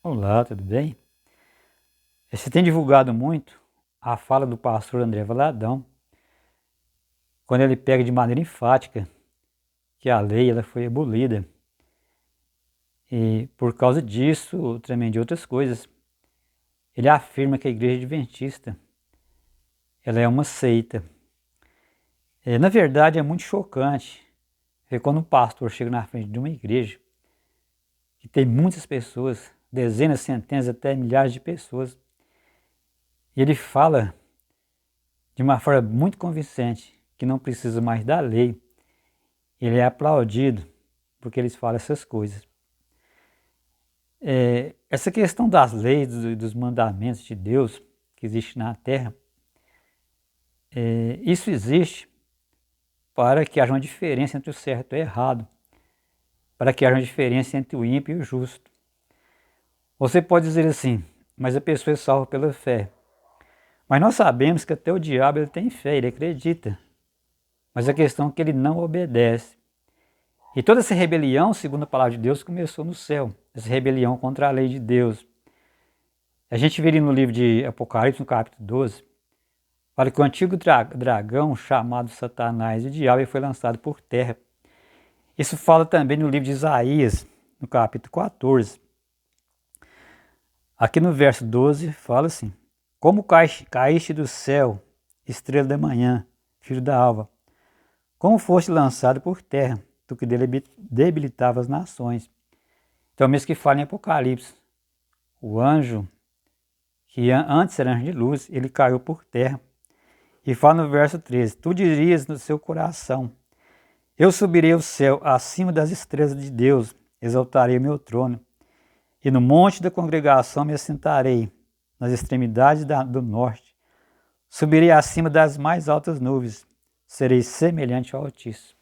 Olá, tudo bem? Você tem divulgado muito a fala do pastor André Valadão, quando ele pega de maneira enfática que a lei ela foi abolida. E por causa disso, também de outras coisas, ele afirma que a igreja adventista ela é uma seita. Na verdade, é muito chocante ver quando um pastor chega na frente de uma igreja que tem muitas pessoas, dezenas, centenas, até milhares de pessoas, e ele fala de uma forma muito convincente que não precisa mais da lei. Ele é aplaudido porque eles falam essas coisas. Essa questão das leis, dos mandamentos de Deus que existe na Terra, isso existe para que haja uma diferença entre o certo e o errado, para que haja uma diferença entre o ímpio e o justo. Você pode dizer assim, mas a pessoa é salva pela fé. Mas nós sabemos que até o diabo ele tem fé, ele acredita. Mas a questão é que ele não obedece. E toda essa rebelião, segundo a palavra de Deus, começou no céu. Essa rebelião contra a lei de Deus. A gente vê ali no livro de Apocalipse, no capítulo 12, fala que o antigo dragão, chamado Satanás e o diabo, ele foi lançado por terra. Isso fala também no livro de Isaías, no capítulo 14. Aqui no verso 12 fala assim: Como caíste do céu, estrela da manhã, filho da alva, como foste lançado por terra, tu que debilitava as nações. Então, mesmo que fala em Apocalipse, o anjo, que antes era anjo de luz, ele caiu por terra. E fala no verso 13: Tu dirias no seu coração: Eu subirei ao céu, acima das estrelas de Deus, exaltarei o meu trono. E no monte da congregação me assentarei, nas extremidades do norte. Subirei acima das mais altas nuvens, serei semelhante ao Altíssimo.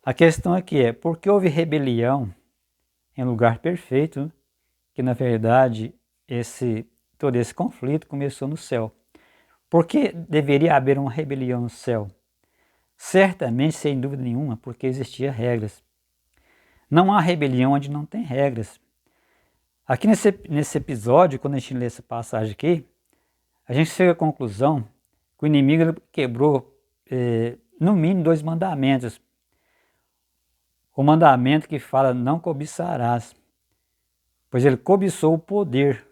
A questão aqui é, por que houve rebelião em lugar perfeito, que na verdade todo esse conflito começou no céu? Por que deveria haver uma rebelião no céu? Certamente, sem dúvida nenhuma, porque existiam regras. Não há rebelião onde não tem regras. Aqui nesse episódio, quando a gente lê essa passagem aqui, a gente chega à conclusão que o inimigo quebrou, no mínimo, 2 mandamentos. O mandamento que fala não cobiçarás, pois ele cobiçou o poder.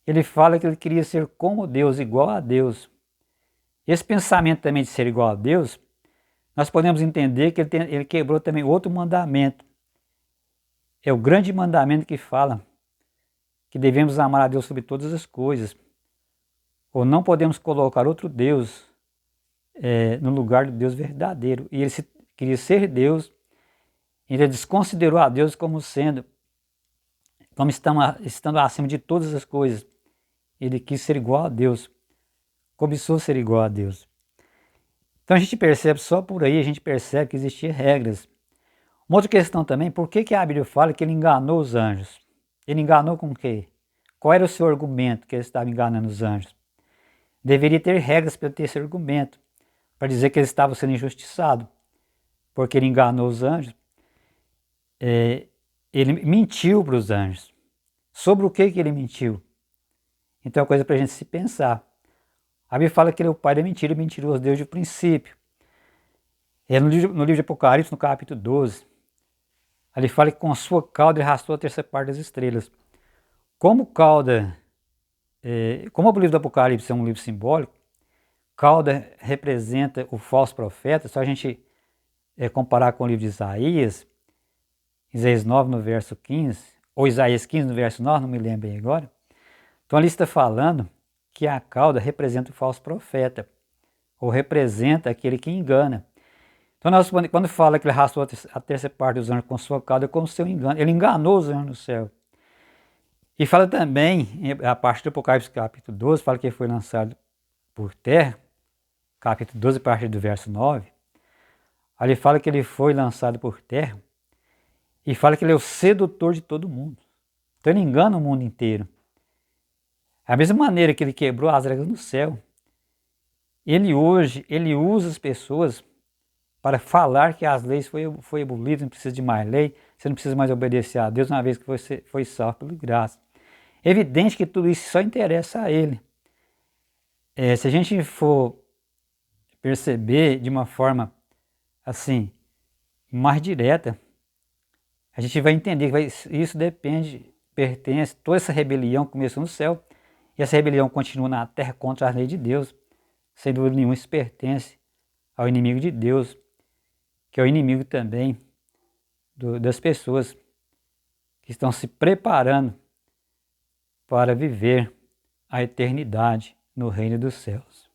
Ele fala que ele queria ser como Deus, igual a Deus. Esse pensamento também de ser igual a Deus, nós podemos entender que ele quebrou também outro mandamento. É o grande mandamento que fala que devemos amar a Deus sobre todas as coisas, ou não podemos colocar outro Deus no lugar do Deus verdadeiro. E ele queria ser Deus, e ele desconsiderou a Deus como estando acima de todas as coisas. Ele quis ser igual a Deus, cobiçou ser igual a Deus. Então a gente percebe, só por aí a gente percebe que existiam regras. Uma outra questão também, por que a Bíblia fala que ele enganou os anjos? Ele enganou com o quê? Qual era o seu argumento que ele estava enganando os anjos? Deveria ter regras para ter esse argumento, para dizer que ele estava sendo injustiçado, porque ele enganou os anjos. Ele mentiu para os anjos. Sobre o que ele mentiu? Então é uma coisa para a gente se pensar. A Bíblia fala que ele é o pai da mentira, mentiroso desde o princípio. No livro de Apocalipse, no capítulo 12, ali fala que com a sua cauda ele arrastou a terceira parte das estrelas. Como o livro do Apocalipse é um livro simbólico, cauda representa o falso profeta. Só a gente comparar com o livro de Isaías 9 no verso 15, ou Isaías 15 no verso 9, não me lembro bem agora. Então ali está falando que a cauda representa o falso profeta, ou representa aquele que engana. Então quando fala que ele arrastou a terceira parte dos anjos com sua cauda, é como seu engano. Ele enganou os anjos no céu. E fala também, a partir do Apocalipse capítulo 12, fala que ele foi lançado por terra, capítulo 12, a partir do verso 9. Ali fala que ele foi lançado por terra e fala que ele é o sedutor de todo mundo. Então ele engana o mundo inteiro. Da mesma maneira que ele quebrou as regras no céu, ele usa as pessoas para falar que as leis foi abolidas, não precisa de mais lei, Você não precisa mais obedecer a Deus uma vez que você foi salvo por graça. É evidente que tudo isso só interessa a Ele. Se a gente for perceber de uma forma assim, mais direta, a gente vai entender que isso pertence, toda essa rebelião começou no céu, e essa rebelião continua na terra contra a lei de Deus. Sem dúvida nenhuma, isso pertence ao inimigo de Deus, que é o inimigo também das pessoas que estão se preparando para viver a eternidade no reino dos céus.